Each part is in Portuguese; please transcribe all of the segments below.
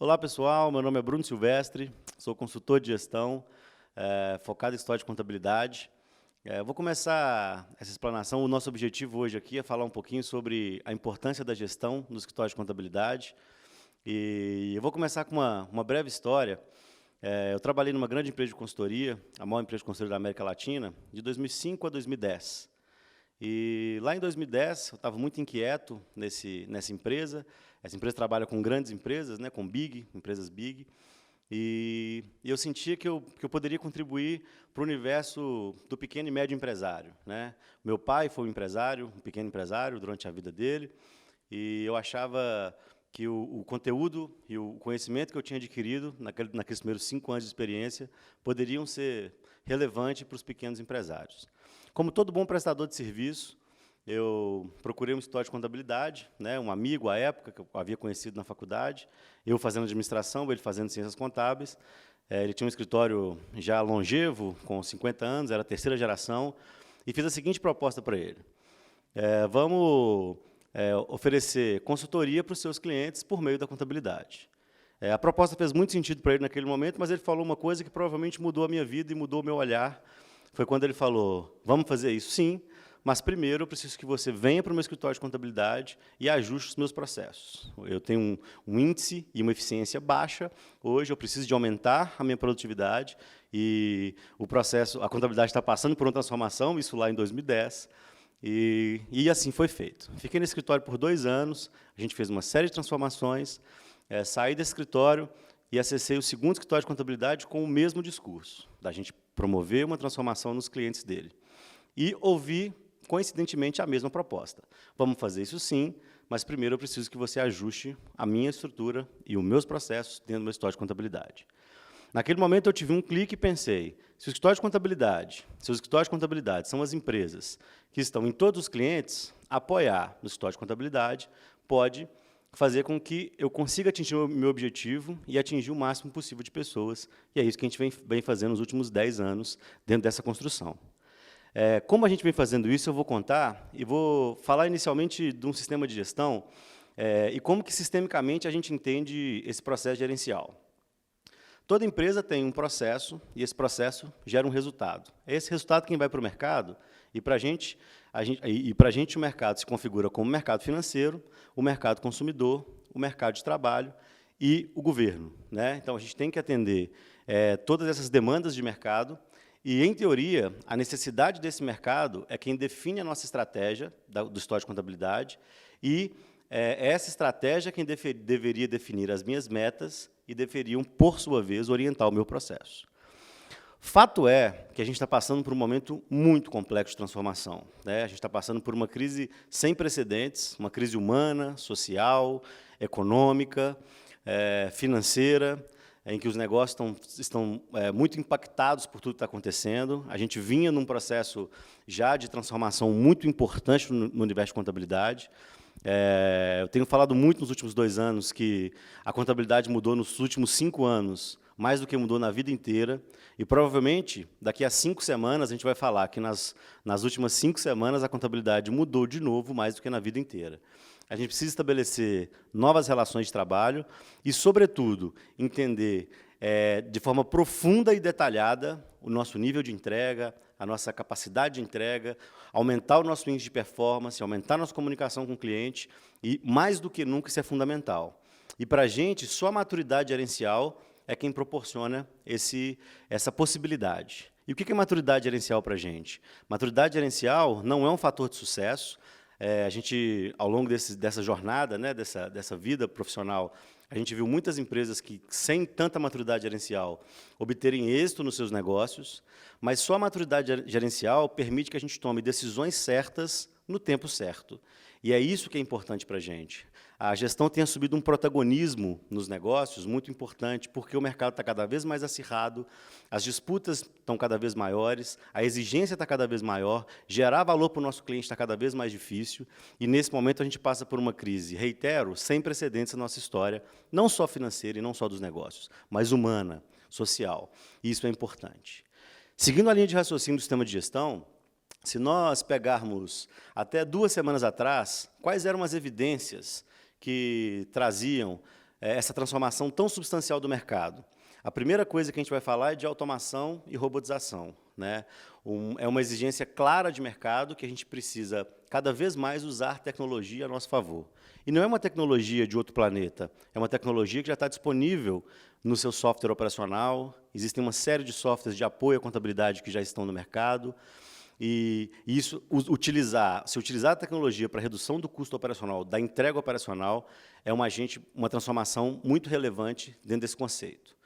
Olá, pessoal. Meu nome é Bruno Silvestre, sou consultor de gestão, focado em história de contabilidade. Vou começar essa explanação. O nosso objetivo hoje aqui é falar um pouquinho sobre a importância da gestão no escritório de contabilidade. E eu vou começar com uma breve história. Eu trabalhei numa grande empresa de consultoria, a maior empresa de consultoria da América Latina, de 2005 a 2010. E lá em 2010, eu estava muito inquieto nessa empresa. Essa empresa trabalha com grandes empresas, né, com empresas big, e eu sentia que eu poderia contribuir para o universo do pequeno e médio empresário, né? Meu pai foi um pequeno empresário durante a vida dele, e eu achava que o conteúdo e o conhecimento que eu tinha adquirido naqueles primeiros 5 anos de experiência poderiam ser relevantes para os pequenos empresários. Como todo bom prestador de serviço, eu procurei um escritório de contabilidade, né, um amigo à época, que eu havia conhecido na faculdade, eu fazendo administração, ele fazendo ciências contábeis. Ele tinha um escritório já longevo, com 50 anos, era a terceira geração, e fiz a seguinte proposta para ele. Vamos oferecer consultoria para os seus clientes por meio da contabilidade. A proposta fez muito sentido para ele naquele momento, mas ele falou uma coisa que provavelmente mudou a minha vida e mudou o meu olhar. Foi quando ele falou: vamos fazer isso, sim, mas primeiro eu preciso que você venha para o meu escritório de contabilidade e ajuste os meus processos. Eu tenho um índice e uma eficiência baixa, hoje eu preciso de aumentar a minha produtividade, e a contabilidade está passando por uma transformação, isso lá em 2010, e assim foi feito. Fiquei no escritório por 2 anos, a gente fez uma série de transformações, saí desse escritório e acessei o segundo escritório de contabilidade com o mesmo discurso, da gente promover uma transformação nos clientes dele. E ouvi, coincidentemente, a mesma proposta. Vamos fazer isso sim, mas primeiro eu preciso que você ajuste a minha estrutura e os meus processos dentro do meu escritório de contabilidade. Naquele momento eu tive um clique e pensei: se os escritórios de contabilidade são as empresas que estão em todos os clientes, apoiar no escritório de contabilidade pode fazer com que eu consiga atingir o meu objetivo e atingir o máximo possível de pessoas. E é isso que a gente vem fazendo nos últimos 10 anos dentro dessa construção. Como a gente vem fazendo isso, eu vou contar e vou falar inicialmente de um sistema de gestão e como que sistemicamente a gente entende esse processo gerencial. Toda empresa tem um processo e esse processo gera um resultado. É esse resultado quem vai para o mercado, e para a gente o mercado se configura como mercado financeiro, o mercado consumidor, o mercado de trabalho e o governo, né? Então, a gente tem que atender todas essas demandas de mercado e, em teoria, a necessidade desse mercado é quem define a nossa estratégia do escritório de contabilidade, e essa estratégia é quem deveria definir as minhas metas e deveriam, por sua vez, orientar o meu processo. Fato é que a gente está passando por um momento muito complexo de transformação, né? A gente está passando por uma crise sem precedentes, uma crise humana, social, econômica, financeira, em que os negócios estão muito impactados por tudo que está acontecendo. A gente vinha num processo já de transformação muito importante no universo de contabilidade. Eu tenho falado muito nos últimos 2 anos que a contabilidade mudou nos últimos 5 anos, mais do que mudou na vida inteira, e provavelmente, daqui a 5 semanas, a gente vai falar que nas últimas 5 semanas a contabilidade mudou de novo mais do que na vida inteira. A gente precisa estabelecer novas relações de trabalho e, sobretudo, entender de forma profunda e detalhada o nosso nível de entrega, a nossa capacidade de entrega, aumentar o nosso índice de performance, aumentar a nossa comunicação com o cliente, e, mais do que nunca, isso é fundamental. E, para a gente, só a maturidade gerencial é quem proporciona essa possibilidade. E o que é maturidade gerencial para a gente? Maturidade gerencial não é um fator de sucesso. A gente, ao longo dessa jornada, né, dessa vida profissional, a gente viu muitas empresas que, sem tanta maturidade gerencial, obterem êxito nos seus negócios, mas só a maturidade gerencial permite que a gente tome decisões certas no tempo certo. E é isso que é importante para a gente. A gestão tem assumido um protagonismo nos negócios muito importante, porque o mercado está cada vez mais acirrado, as disputas estão cada vez maiores, a exigência está cada vez maior, gerar valor para o nosso cliente está cada vez mais difícil, e, nesse momento, a gente passa por uma crise, reitero, sem precedentes na nossa história, não só financeira e não só dos negócios, mas humana, social. E isso é importante. Seguindo a linha de raciocínio do sistema de gestão, se nós pegarmos até 2 semanas atrás, quais eram as evidências que traziam essa transformação tão substancial do mercado? A primeira coisa que a gente vai falar é de automação e robotização, né? É uma exigência clara de mercado que a gente precisa cada vez mais usar tecnologia a nosso favor. E não é uma tecnologia de outro planeta, é uma tecnologia que já está disponível no seu software operacional, existem uma série de softwares de apoio à contabilidade que já estão no mercado, e isso, se utilizar a tecnologia para redução do custo operacional, da entrega operacional, é uma transformação muito relevante dentro desse conceito.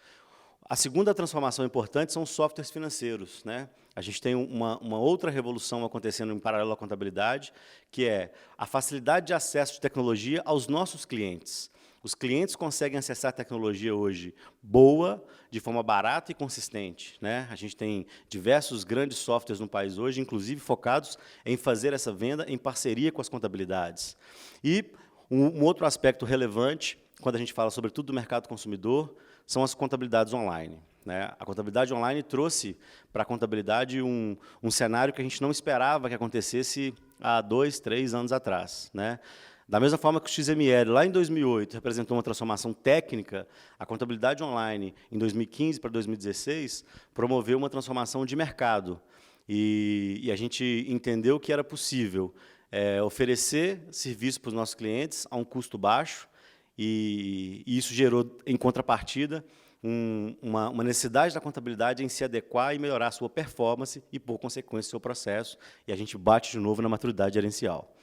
A segunda transformação importante são os softwares financeiros, né? A gente tem uma outra revolução acontecendo em paralelo à contabilidade, que é a facilidade de acesso de tecnologia aos nossos clientes. Os clientes conseguem acessar a tecnologia hoje boa, de forma barata e consistente, né? A gente tem diversos grandes softwares no país hoje, inclusive focados em fazer essa venda em parceria com as contabilidades. E um outro aspecto relevante, quando a gente fala sobretudo do mercado consumidor, são as contabilidades online, né? A contabilidade online trouxe para a contabilidade um cenário que a gente não esperava que acontecesse há 2, 3 anos atrás, né? Da mesma forma que o XML, lá em 2008, representou uma transformação técnica, a contabilidade online, em 2015 para 2016, promoveu uma transformação de mercado. E a gente entendeu que era possível oferecer serviço para os nossos clientes a um custo baixo, e isso gerou, em contrapartida, uma necessidade da contabilidade em se adequar e melhorar a sua performance e, por consequência, o seu processo, e a gente bate de novo na maturidade gerencial.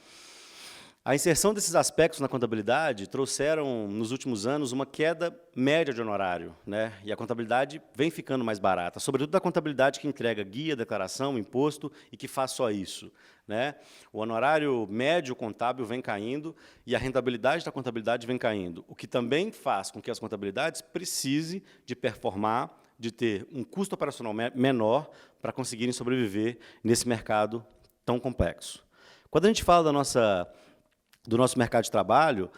A inserção desses aspectos na contabilidade trouxeram, nos últimos anos, uma queda média de honorário, né? E a contabilidade vem ficando mais barata, sobretudo da contabilidade que entrega guia, declaração, imposto e que faz só isso, né? O honorário médio contábil vem caindo e a rentabilidade da contabilidade vem caindo, o que também faz com que as contabilidades precisem de performar, de ter um custo operacional menor para conseguirem sobreviver nesse mercado tão complexo. Quando a gente fala do nosso mercado de trabalho,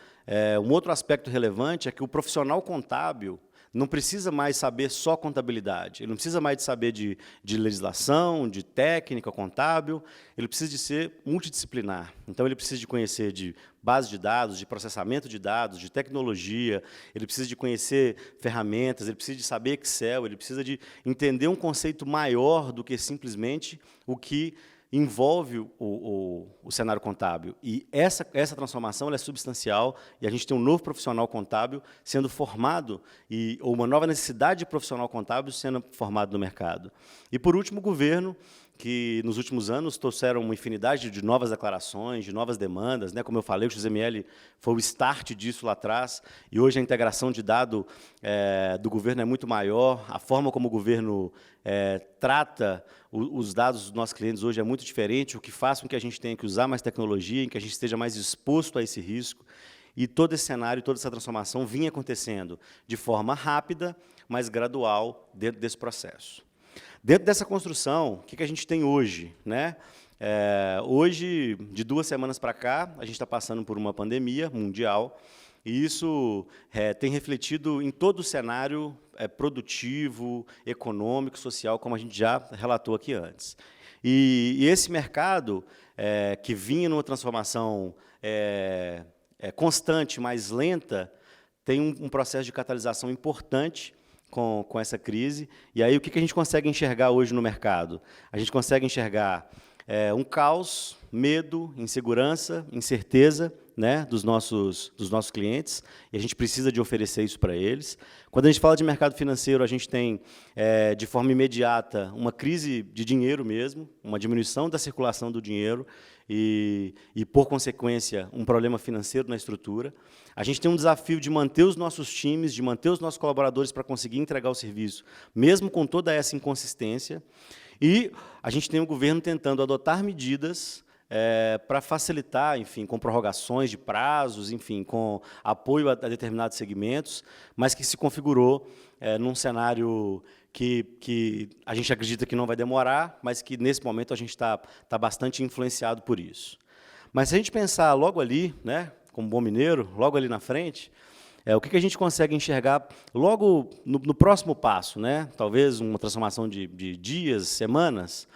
um outro aspecto relevante é que o profissional contábil não precisa mais saber só contabilidade, ele não precisa mais de saber de legislação, de técnica contábil, ele precisa de ser multidisciplinar. Então, ele precisa de conhecer de base de dados, de processamento de dados, de tecnologia, ele precisa de conhecer ferramentas, ele precisa de saber Excel, ele precisa de entender um conceito maior do que simplesmente o que envolve o cenário contábil. E essa transformação ela é substancial, e a gente tem um novo profissional contábil sendo formado, ou uma nova necessidade de profissional contábil sendo formado no mercado. E, por último, o governo, que, nos últimos anos, trouxeram uma infinidade de novas declarações, de novas demandas, né? Como eu falei, o XML foi o start disso lá atrás, e hoje a integração de dado do governo é muito maior, a forma como o governo trata os dados dos nossos clientes hoje é muito diferente, o que faz com que a gente tenha que usar mais tecnologia, em que a gente esteja mais exposto a esse risco, e todo esse cenário, toda essa transformação vinha acontecendo de forma rápida, mas gradual dentro desse processo. Dentro dessa construção, o que a gente tem hoje, né? Hoje, de 2 semanas para cá, a gente está passando por uma pandemia mundial, e isso tem refletido em todo o cenário produtivo, econômico, social, como a gente já relatou aqui antes. E esse mercado, que vinha numa transformação constante, mais lenta, tem um processo de catalisação importante com essa crise. E aí, o que a gente consegue enxergar hoje no mercado? A gente consegue enxergar um caos, medo, insegurança, incerteza, né, dos nossos clientes, e a gente precisa de oferecer isso para eles. Quando a gente fala de mercado financeiro, a gente tem, de forma imediata, uma crise de dinheiro mesmo, uma diminuição da circulação do dinheiro e, por consequência, um problema financeiro na estrutura. A gente tem um desafio de manter os nossos times, de manter os nossos colaboradores para conseguir entregar o serviço, mesmo com toda essa inconsistência. E a gente tem o governo tentando adotar medidas para facilitar, enfim, com prorrogações de prazos, enfim, com apoio a determinados segmentos, mas que se configurou num cenário que a gente acredita que não vai demorar, mas que, nesse momento, a gente está bastante influenciado por isso. Mas, se a gente pensar logo ali, né, como bom mineiro, logo ali na frente, o que a gente consegue enxergar logo no próximo passo, né? Talvez uma transformação de dias, semanas,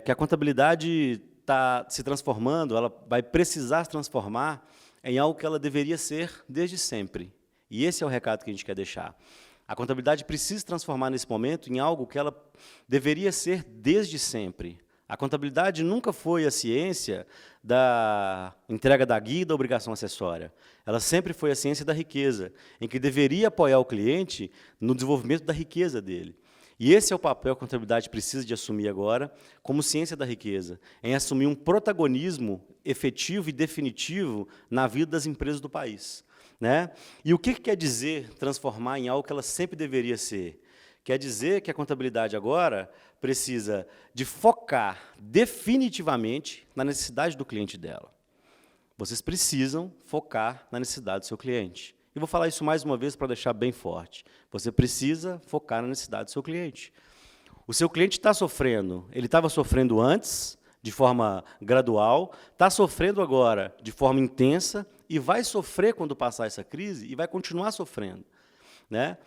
que a contabilidade está se transformando, ela vai precisar se transformar em algo que ela deveria ser desde sempre, E esse é o recado que a gente quer deixar. A contabilidade precisa se transformar nesse momento em algo que ela deveria ser desde sempre. A contabilidade nunca foi a ciência da entrega da guia e da obrigação acessória. Ela sempre foi a ciência da riqueza, em que deveria apoiar o cliente no desenvolvimento da riqueza dele. E esse é o papel que a contabilidade precisa de assumir agora, como ciência da riqueza, em assumir um protagonismo efetivo e definitivo na vida das empresas do país. Né? E o que quer dizer transformar em algo que ela sempre deveria ser? Quer dizer que a contabilidade agora precisa de focar definitivamente na necessidade do cliente dela. Vocês precisam focar na necessidade do seu cliente. E vou falar isso mais uma vez para deixar bem forte. Você precisa focar na necessidade do seu cliente. O seu cliente está sofrendo, ele estava sofrendo antes, de forma gradual, está sofrendo agora de forma intensa e vai sofrer quando passar essa crise e vai continuar sofrendo. Né?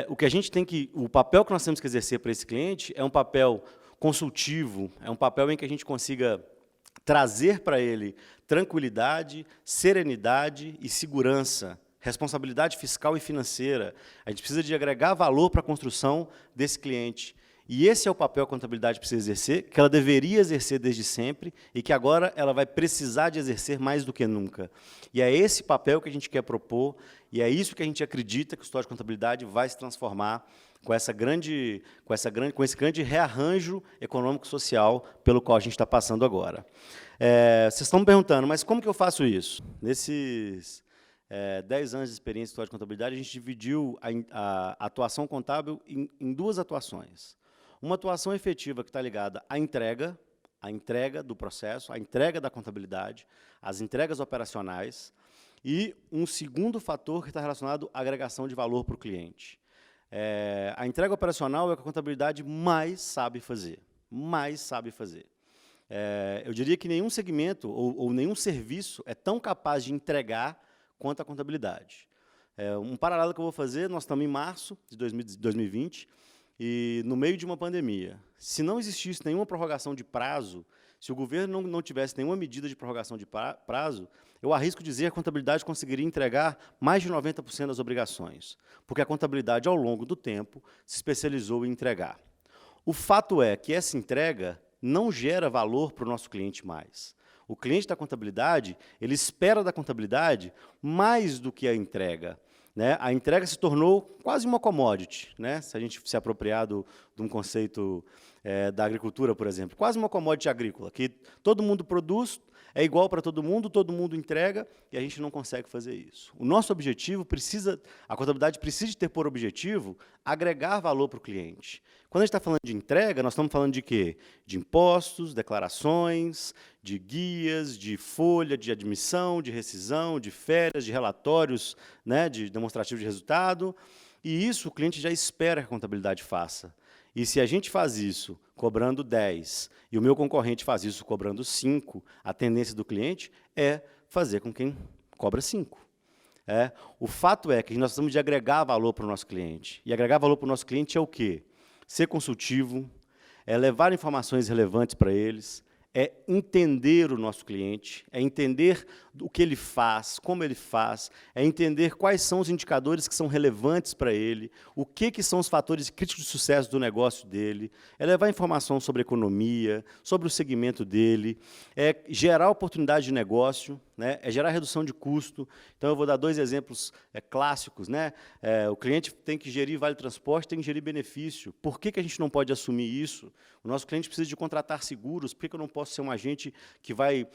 O papel que nós temos que exercer para esse cliente é um papel consultivo, é um papel em que a gente consiga trazer para ele tranquilidade, serenidade e segurança, responsabilidade fiscal e financeira. A gente precisa de agregar valor para a construção desse cliente. E esse é o papel que a contabilidade precisa exercer, que ela deveria exercer desde sempre e que agora ela vai precisar de exercer mais do que nunca. E é esse papel que a gente quer propor e é isso que a gente acredita que o escritório de contabilidade vai se transformar com esse grande rearranjo econômico-social pelo qual a gente está passando agora. Vocês estão me perguntando, mas como que eu faço isso? Nesses 10 anos de experiência em escritório de contabilidade, a gente dividiu a atuação contábil em duas atuações. Uma atuação efetiva que está ligada à entrega do processo, à entrega da contabilidade, às entregas operacionais, e um segundo fator que está relacionado à agregação de valor para o cliente. A entrega operacional é o que a contabilidade mais sabe fazer. Eu diria que nenhum segmento ou nenhum serviço é tão capaz de entregar quanto a contabilidade. Um paralelo que eu vou fazer, nós estamos em março de 2020, e no meio de uma pandemia. Se não existisse nenhuma prorrogação de prazo, se o governo não tivesse nenhuma medida de prorrogação de prazo, eu arrisco dizer que a contabilidade conseguiria entregar mais de 90% das obrigações, porque a contabilidade, ao longo do tempo, se especializou em entregar. O fato é que essa entrega não gera valor para o nosso cliente mais. O cliente da contabilidade, ele espera da contabilidade mais do que a entrega. Né? A entrega se tornou quase uma commodity, né? Se a gente se apropriar de um conceito da agricultura, por exemplo. Quase uma commodity agrícola, que todo mundo produz, é igual para todo mundo entrega, e a gente não consegue fazer isso. O nosso objetivo a contabilidade precisa ter por objetivo agregar valor para o cliente. Quando a gente está falando de entrega, nós estamos falando de quê? De impostos, declarações, de guias, de folha de admissão, de rescisão, de férias, de relatórios, né, de demonstrativo de resultado, e isso o cliente já espera que a contabilidade faça. E se a gente faz isso cobrando 10 e o meu concorrente faz isso cobrando 5, a tendência do cliente é fazer com quem cobra 5. O fato é que nós precisamos de agregar valor para o nosso cliente. E agregar valor para o nosso cliente é o quê? Ser consultivo, levar informações relevantes para eles, é entender o nosso cliente, é entender o que ele faz, como ele faz, é entender quais são os indicadores que são relevantes para ele, o que são os fatores críticos de sucesso do negócio dele, é levar informação sobre economia, sobre o segmento dele, é gerar oportunidade de negócio, né, é gerar redução de custo. Então, eu vou dar 2 exemplos clássicos. Né? O cliente tem que gerir vale transporte, tem que gerir benefício. Por que a gente não pode assumir isso? O nosso cliente precisa de contratar seguros, por que eu não posso ser um agente que vai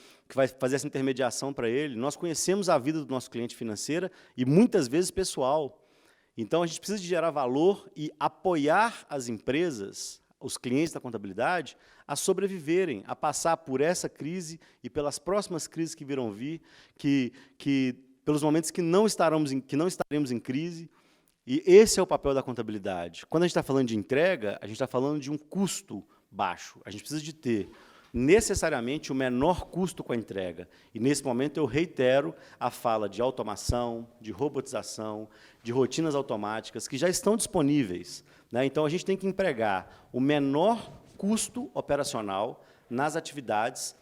fazer essa intermediação para ele? Nós conhecemos a vida do nosso cliente financeira e, muitas vezes, pessoal. Então, a gente precisa de gerar valor e apoiar as empresas, os clientes da contabilidade, a sobreviverem, a passar por essa crise e pelas próximas crises que virão vir, pelos momentos que não estaremos em crise. E esse é o papel da contabilidade. Quando a gente está falando de entrega, a gente está falando de um custo baixo. A gente precisa de ter necessariamente o menor custo com a entrega. E, nesse momento, eu reitero a fala de automação, de robotização, de rotinas automáticas, que já estão disponíveis. Né? Então, a gente tem que empregar o menor custo operacional nas atividades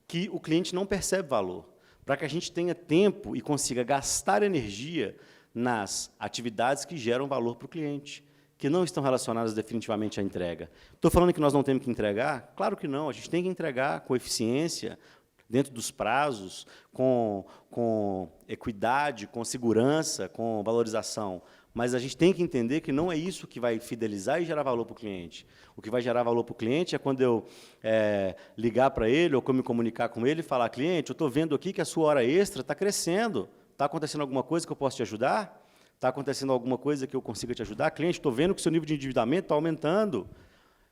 que o cliente não percebe valor, para que a gente tenha tempo e consiga gastar energia nas atividades que geram valor para o cliente, que não estão relacionadas definitivamente à entrega. Estou falando que nós não temos que entregar? Claro que não, a gente tem que entregar com eficiência, dentro dos prazos, com equidade, com segurança, com valorização. Mas a gente tem que entender que não é isso que vai fidelizar e gerar valor para o cliente. O que vai gerar valor para o cliente é quando eu ligar para ele ou me comunicar com ele e falar, cliente, eu estou vendo aqui que a sua hora extra está crescendo. Está acontecendo alguma coisa que eu posso te ajudar? Está acontecendo alguma coisa que eu consiga te ajudar? Cliente, estou vendo que o seu nível de endividamento está aumentando.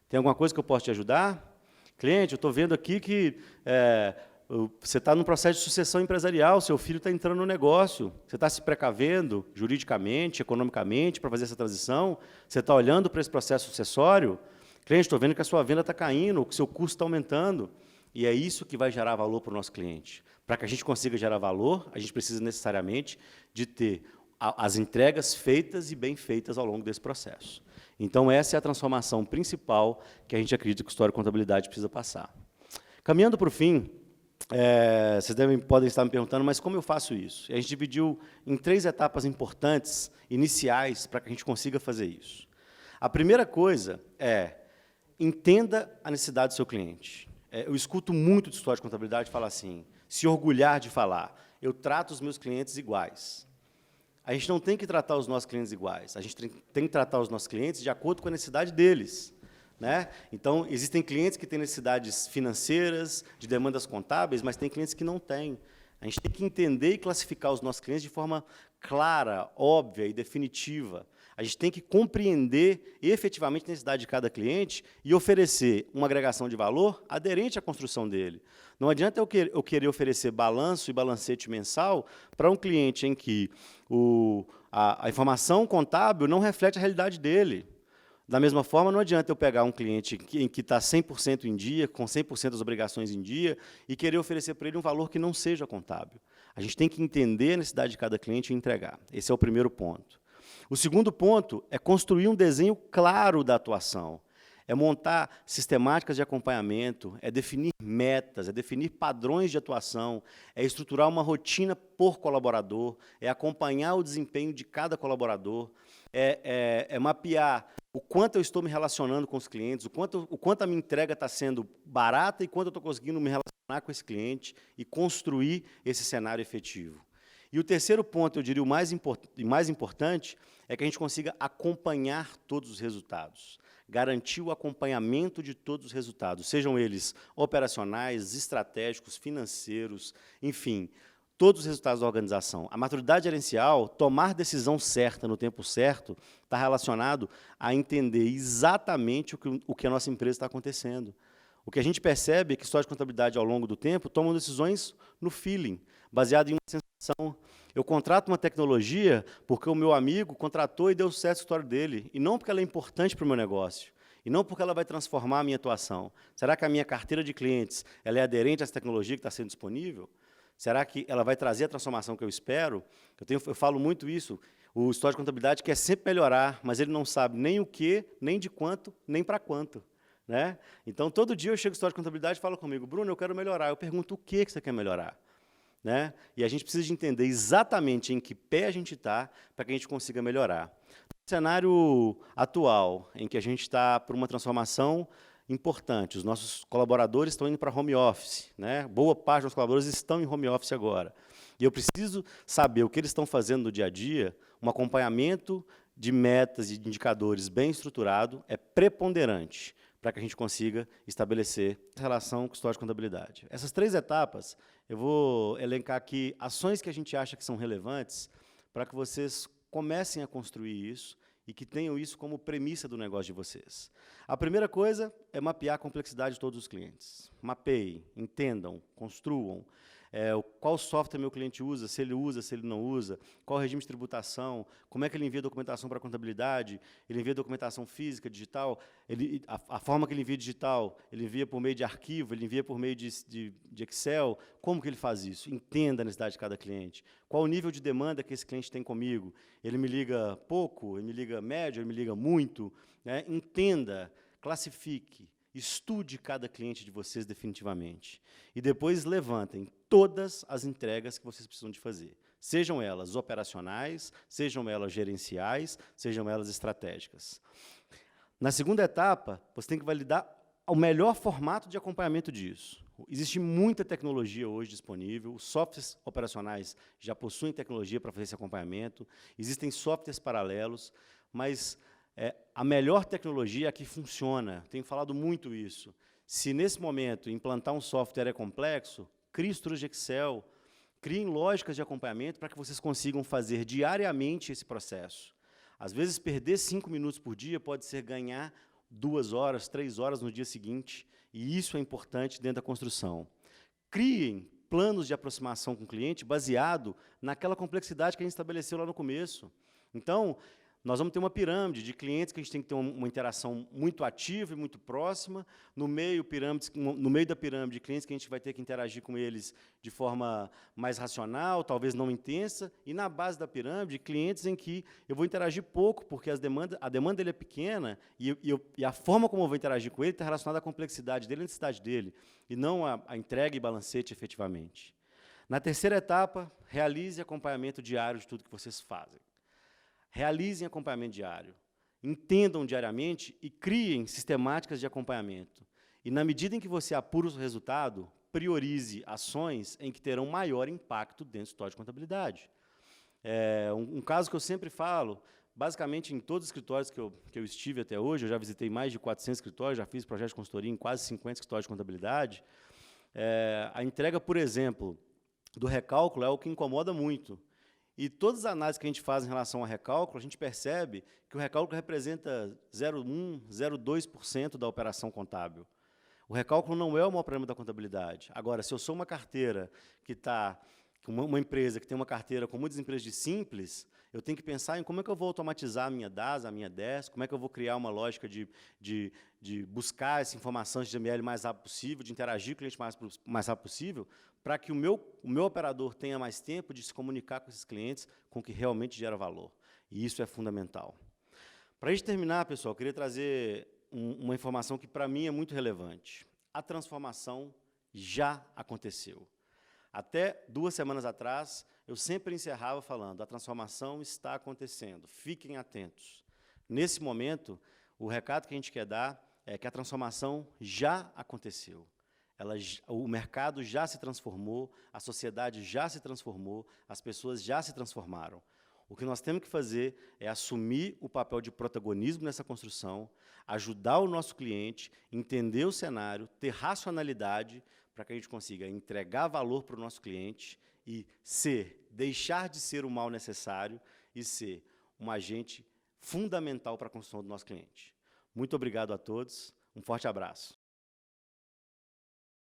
Tem alguma coisa que eu posso te ajudar? Cliente, eu estou vendo aqui que você está num processo de sucessão empresarial, seu filho está entrando no negócio, você está se precavendo juridicamente, economicamente, para fazer essa transição, você está olhando para esse processo sucessório, cliente, estou vendo que a sua venda está caindo, que o seu custo está aumentando, e é isso que vai gerar valor para o nosso cliente. Para que a gente consiga gerar valor, a gente precisa necessariamente de ter as entregas feitas e bem feitas ao longo desse processo. Então, essa é a transformação principal que a gente acredita que o História e Contabilidade precisa passar. Caminhando para o fim, vocês podem estar me perguntando, mas como eu faço isso? A gente dividiu em 3 etapas importantes, iniciais, para que a gente consiga fazer isso. A primeira coisa é, entenda a necessidade do seu cliente. Eu escuto muito de História de Contabilidade falar assim, se orgulhar de falar, eu trato os meus clientes iguais. A gente não tem que tratar os nossos clientes iguais, a gente tem que tratar os nossos clientes de acordo com a necessidade deles. Né? Então, existem clientes que têm necessidades financeiras, de demandas contábeis, mas tem clientes que não têm. A gente tem que entender e classificar os nossos clientes de forma clara, óbvia e definitiva. A gente tem que compreender efetivamente a necessidade de cada cliente e oferecer uma agregação de valor aderente à construção dele. Não adianta eu querer oferecer balanço e balancete mensal para um cliente em que a informação contábil não reflete a realidade dele. Da mesma forma, não adianta eu pegar um cliente em que está 100% em dia, com 100% das obrigações em dia, e querer oferecer para ele um valor que não seja contábil. A gente tem que entender a necessidade de cada cliente e entregar. Esse é o primeiro ponto. O segundo ponto é construir um desenho claro da atuação. É montar sistemáticas de acompanhamento, é definir metas, é definir padrões de atuação, é estruturar uma rotina por colaborador, é acompanhar o desempenho de cada colaborador, é mapear o quanto eu estou me relacionando com os clientes, o quanto a minha entrega está sendo barata e quanto eu estou conseguindo me relacionar com esse cliente e construir esse cenário efetivo. E o terceiro ponto, eu diria o mais importante, é que a gente consiga acompanhar todos os resultados, garantir o acompanhamento de todos os resultados, sejam eles operacionais, estratégicos, financeiros, enfim, todos os resultados da organização. A maturidade gerencial, tomar decisão certa no tempo certo, está relacionado a entender exatamente o que a nossa empresa está acontecendo. O que a gente percebe é que história de contabilidade, ao longo do tempo, tomam decisões no feeling, baseado em uma sensação. Eu contrato uma tecnologia porque o meu amigo contratou e deu sucesso a história dele, e não porque ela é importante para o meu negócio, e não porque ela vai transformar a minha atuação. Será que a minha carteira de clientes ela é aderente a essa tecnologia que está sendo disponível? Será que ela vai trazer a transformação que eu espero? Eu falo muito isso. O História de Contabilidade quer sempre melhorar, mas ele não sabe nem o que, nem de quanto, nem para quanto. Né? Então, todo dia eu chego no História de Contabilidade e falo comigo, Bruno, eu quero melhorar. Eu pergunto o que você quer melhorar. Né? E a gente precisa de entender exatamente em que pé a gente está para que a gente consiga melhorar. No cenário atual, em que a gente está por uma transformação importante, os nossos colaboradores estão indo para home office, né? Boa parte dos colaboradores estão em home office agora. E eu preciso saber o que eles estão fazendo no dia a dia, um acompanhamento de metas e de indicadores bem estruturado é preponderante para que a gente consiga estabelecer relação com história de contabilidade. Essas 3 etapas, eu vou elencar aqui ações que a gente acha que são relevantes para que vocês comecem a construir isso e que tenham isso como premissa do negócio de vocês. A primeira coisa é mapear a complexidade de todos os clientes. Mapeiem, entendam, construam. Qual software meu cliente usa, se ele não usa, qual o regime de tributação, como é que ele envia documentação para a contabilidade, ele envia documentação física, digital, a forma que ele envia digital, ele envia por meio de arquivo, ele envia por meio de Excel, como que ele faz isso? Entenda a necessidade de cada cliente. Qual o nível de demanda que esse cliente tem comigo? Ele me liga pouco, ele me liga médio, ele me liga muito? Né? Entenda, classifique, estude cada cliente de vocês definitivamente. E depois levantem todas as entregas que vocês precisam de fazer. sejam elas operacionais, sejam elas gerenciais, sejam elas estratégicas. Na segunda etapa, você tem que validar o melhor formato de acompanhamento disso. Existe muita tecnologia hoje disponível, os softwares operacionais já possuem tecnologia para fazer esse acompanhamento, existem softwares paralelos, mas a melhor tecnologia é a que funciona. Tenho falado muito isso. Se, nesse momento, implantar um software é complexo, crie estruturas de Excel, criem lógicas de acompanhamento para que vocês consigam fazer diariamente esse processo. Às vezes, perder 5 minutos por dia pode ser ganhar 2 horas, 3 horas no dia seguinte, e isso é importante dentro da construção. Criem planos de aproximação com o cliente baseado naquela complexidade que a gente estabeleceu lá no começo. Então, nós vamos ter uma pirâmide de clientes que a gente tem que ter uma interação muito ativa e muito próxima. No meio da pirâmide, clientes que a gente vai ter que interagir com eles de forma mais racional, talvez não intensa. E na base da pirâmide, clientes em que eu vou interagir pouco, porque a demanda dele é pequena e a forma como eu vou interagir com ele está relacionada à complexidade dele e à necessidade dele, e não a entrega e balancete efetivamente. Na terceira etapa, realize acompanhamento diário de tudo que vocês fazem. Realizem acompanhamento diário, entendam diariamente e criem sistemáticas de acompanhamento. E, na medida em que você apura o resultado, priorize ações em que terão maior impacto dentro do escritório de contabilidade. Um caso que eu sempre falo, basicamente, em todos os escritórios que eu estive até hoje, eu já visitei mais de 400 escritórios, já fiz projetos de consultoria em quase 50 escritórios de contabilidade, a entrega, por exemplo, do recálculo é o que incomoda muito. E todas as análises que a gente faz em relação ao recálculo, a gente percebe que o recálculo representa 0,1%, 0,2% da operação contábil. O recálculo não é o maior problema da contabilidade. Agora, se eu sou uma carteira que está, uma empresa que tem uma carteira com muitas empresas de simples, eu tenho que pensar em como é que eu vou automatizar a minha DAS, a minha DES, como é que eu vou criar uma lógica de buscar essa informação de XML o mais rápido possível, de interagir com o cliente o mais rápido possível, para que o meu operador tenha mais tempo de se comunicar com esses clientes com o que realmente gera valor. E isso é fundamental. Para a gente terminar, pessoal, eu queria trazer uma informação que, para mim, é muito relevante. A transformação já aconteceu. Até 2 semanas atrás, eu sempre encerrava falando, a transformação está acontecendo, fiquem atentos. Nesse momento, o recado que a gente quer dar é que a transformação já aconteceu. O mercado já se transformou, a sociedade já se transformou, as pessoas já se transformaram. O que nós temos que fazer é assumir o papel de protagonismo nessa construção, ajudar o nosso cliente, entender o cenário, ter racionalidade para que a gente consiga entregar valor para o nosso cliente e deixar de ser o mal necessário e ser um agente fundamental para a construção do nosso cliente. Muito obrigado a todos, um forte abraço.